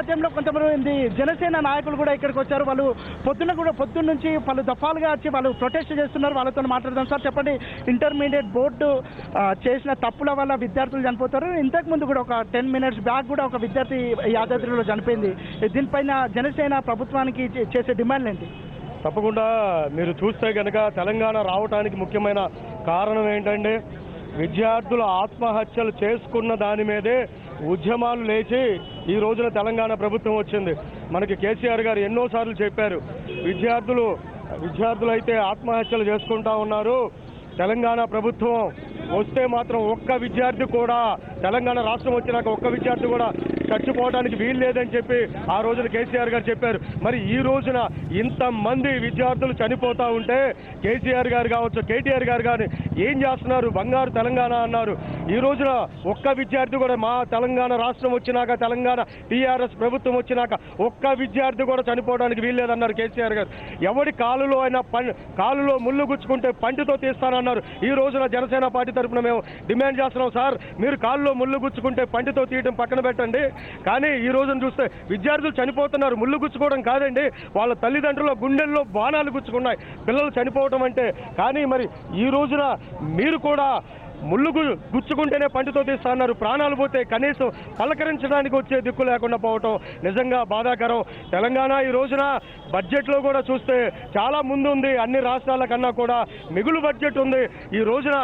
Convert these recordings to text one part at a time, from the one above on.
టైంలో కొంతమంది జనసేన నాయకులు కూడా ఇక్కడికి వచ్చారు. వాళ్ళు పొద్దున్న నుంచి పలు దఫాలుగా వచ్చి వాళ్ళు ప్రొటెస్ట్ చేస్తున్నారు. వాళ్ళతో మాట్లాడదాం. సార్ చెప్పండి, ఇంటర్మీడియట్ బోర్డు చేసిన తప్పుల వల్ల విద్యార్థులు చనిపోతారు. ఇంతకుముందు కూడా ఒక 10 minutes బ్యాక్ కూడా ఒక విద్యార్థి యాదాద్రిలో చనిపోయింది. దీనిపైన జనసేన ప్రభుత్వానికి చేసే డిమాండ్లు ఏంటి? తప్పకుండా మీరు చూస్తే కనుక తెలంగాణ రావడానికి ముఖ్యమైన కారణం ఏంటంటే విద్యార్థుల ఆత్మహత్యలు చేసుకున్న దాని మీదే ఉద్యమాలు లేచి ఈ రోజున తెలంగాణ ప్రభుత్వం వచ్చింది. మనకి కేసీఆర్ గారు ఎన్నోసార్లు చెప్పారు, విద్యార్థులు అయితే ఆత్మహత్యలు చేసుకుంటా ఉన్నారు. తెలంగాణ ప్రభుత్వం వస్తే మాత్రం ఒక్క విద్యార్థి కూడా, తెలంగాణ రాష్ట్రం వచ్చినాక ఒక్క విద్యార్థి కూడా చచ్చిపోవడానికి వీలు లేదని చెప్పి ఆ రోజున కేసీఆర్ గారు చెప్పారు. మరి ఈ రోజున ఇంతమంది విద్యార్థులు చనిపోతూ ఉంటే కేసీఆర్ గారు కావచ్చు, కేటీఆర్ గారు కానీ ఏం చేస్తున్నారు? బంగారు తెలంగాణ అన్నారు. ఈ రోజున ఒక్క విద్యార్థి కూడా, మా తెలంగాణ రాష్ట్రం వచ్చినాక, తెలంగాణ టీఆర్ఎస్ ప్రభుత్వం వచ్చినాక ఒక్క విద్యార్థి కూడా చనిపోవడానికి వీలు లేదన్నారు కేసీఆర్ గారు. ఎవడి కాలులో అయినా కాలులో ముళ్ళు గుచ్చుకుంటే పంటితో తీస్తానన్నారు. ఈ రోజున జనసేన పార్టీ తరఫున మేము డిమాండ్ చేస్తున్నాం, సార్ మీరు కాలులో ముళ్ళు గుచ్చుకుంటే పంటితో తీయడం పక్కన పెట్టండి, కానీ ఈ రోజున చూస్తే విద్యార్థులు చనిపోతున్నారు. ముళ్ళు గుచ్చుకోవడం కాదండి, వాళ్ళ తల్లిదండ్రుల గుండెల్లో బాణాలు గుచ్చుకున్నాయి పిల్లలు చనిపోవడం అంటే. కానీ మరి ఈ రోజున మీరు కూడా ముళ్ళు గుచ్చుకుంటేనే పంటితో తీస్తా అన్నారు. ప్రాణాలు పోతే కనీసం పలకరించడానికి వచ్చే దిక్కు లేకుండా పోవటం నిజంగా బాధాకరం. తెలంగాణ ఈ రోజున బడ్జెట్లో కూడా చూస్తే చాలా ముందు ఉంది. అన్ని రాష్ట్రాల కన్నా కూడా మిగులు బడ్జెట్ ఉంది. ఈ రోజున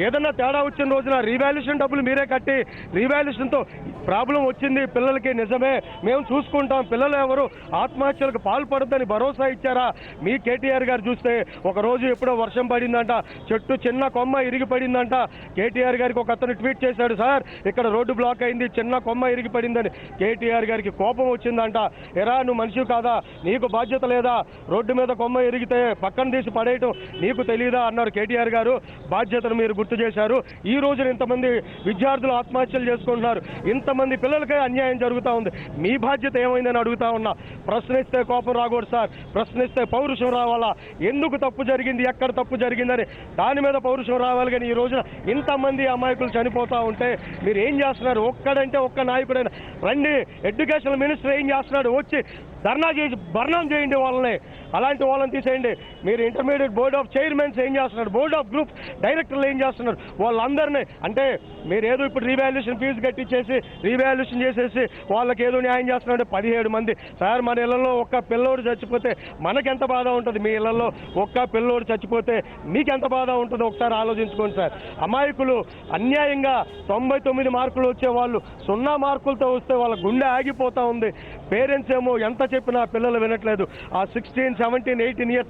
ఏదన్నా తేడా వచ్చిన రోజున రీవాల్యుయేషన్ డబ్బులు మీరే కట్టి, రీవాల్యుయేషన్తో ప్రాబ్లం వచ్చింది పిల్లలకి, నిజమే మేము చూసుకుంటాం, పిల్లలు ఎవరు ఆత్మహత్యలకు పాల్పడద్దని భరోసా ఇచ్చారా? మీ కేటీఆర్ గారు చూస్తే ఒకరోజు ఎప్పుడో వర్షం పడిందంట, చెట్టు చిన్న కొమ్మ ఇరిగి పడిందంట. కేటీఆర్ గారికి ఒక అతను ట్వీట్ చేశాడు, సార్ ఇక్కడ రోడ్డు బ్లాక్ అయింది, చిన్న కొమ్మ ఇరిగి పడిందని. కేటీఆర్ గారికి కోపం వచ్చిందంట. ఎరా నువ్వు మనిషి కాదా, నీకు బాధ్యత లేదా? రోడ్డు మీద కొమ్మ ఇరిగితే పక్కన తీసి పడేయటం నీకు తెలియదా అన్నారు కేటీఆర్ గారు. బాధ్యతను మీరు గుర్తు చేశారు. ఈ రోజున ఇంతమంది విద్యార్థులు ఆత్మహత్యలు చేసుకుంటున్నారు, ఇంతమంది పిల్లలకే అన్యాయం జరుగుతూ ఉంది. మీ బాధ్యత ఏమైందని అడుగుతా ఉన్నా. ప్రశ్నిస్తే కోపం రాకూడదు సార్, ప్రశ్నిస్తే పౌరుషం రావాలా? ఎందుకు తప్పు జరిగింది, ఎక్కడ తప్పు జరిగిందని దాని మీద పౌరుషం రావాలి. కానీ ఈ రోజున ఇంతమంది అమాయకులు చనిపోతూ ఉంటే మీరు ఏం చేస్తున్నారు? ఒక్కడంటే ఒక్క నాయకుడైనా రండి. ఎడ్యుకేషన్ మినిస్టర్ ఏం చేస్తున్నాడు? వచ్చి ధర్నా చేసి బర్ణం చేయండి వాళ్ళని, అలాంటి వాళ్ళని తీసేయండి. మీరు ఇంటర్మీడియట్ బోర్డ్ ఆఫ్ చైర్మన్స్ ఏం చేస్తున్నారు? బోర్డ్ ఆఫ్ గ్రూప్ డైరెక్టర్లు ఏం చేస్తున్నారు? వాళ్ళందరినీ అంటే మీరు ఏదో ఇప్పుడు రీవాల్యుయేషన్ ఫీజు కట్టించేసి రీవాల్యుయేషన్ చేసేసి వాళ్ళకి ఏదో న్యాయం చేస్తున్నారంటే 17 మంది. సార్ మన ఇళ్లలో ఒక్క పిల్లోడు చచ్చిపోతే మనకెంత బాధ ఉంటుంది? మీ ఇళ్లలో ఒక్క పిల్లోడు చచ్చిపోతే మీకెంత బాధ ఉంటుందో ఒకసారి ఆలోచించుకోండి సార్. అమాయకులు అన్యాయంగా 99 మార్కులు వచ్చే వాళ్ళు 0 మార్కులతో వస్తే వాళ్ళ గుండె ఆగిపోతూ ఉంది. పేరెంట్స్ ఏమో ఎంత చెప్పినా పిల్లలు వినట్లేదు. ఆ 16, 17, 18 years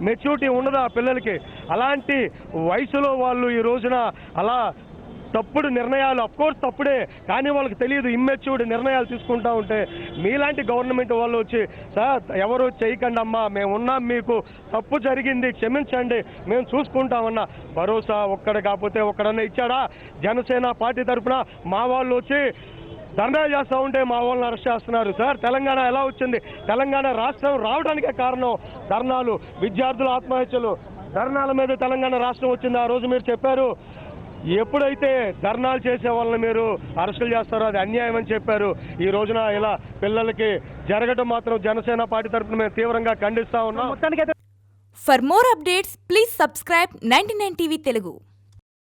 మెచ్యూరిటీ ఉండదు ఆ పిల్లలకి. అలాంటి వయసులో వాళ్ళు ఈ రోజున అలా తప్పుడు నిర్ణయాలు, అఫ్కోర్స్ తప్పుడే, కానీ వాళ్ళకి తెలియదు, ఇమ్మెచ్యూర్డ్ నిర్ణయాలు తీసుకుంటా ఉంటే మీలాంటి గవర్నమెంట్ వాళ్ళు వచ్చి సార్ ఎవరు చేయకండి అమ్మా, మేము ఉన్నాం, మీకు తప్పు జరిగింది క్షమించండి, మేము చూసుకుంటామన్నా భరోసా ఒక్కడ కాకపోతే ఒక్కడన్నా ఇచ్చాడా? జనసేన పార్టీ తరఫున మా వాళ్ళు వచ్చి ధర్నా చేస్తూ ఉంటే మా వాళ్ళని అరెస్ట్ చేస్తున్నారు. సార్ తెలంగాణ ఎలా వచ్చింది? తెలంగాణ రాష్ట్రం రావడానికే కారణం ధర్నాలు, విద్యార్థుల ఆత్మహత్యలు. ధర్నాల మీద తెలంగాణ రాష్ట్రం వచ్చింది. ఆ రోజు మీరు చెప్పారు, ఎప్పుడైతే ధర్నాలు చేసే వాళ్ళని మీరు అరెస్టులు చేస్తారో అది అన్యాయం అని చెప్పారు. ఈ రోజున ఇలా పిల్లలకి జరగడం మాత్రం జనసేన పార్టీ తరఫున మేము తీవ్రంగా ఖండిస్తా ఉన్నాం. For more updates please subscribe 99 TV Telugu.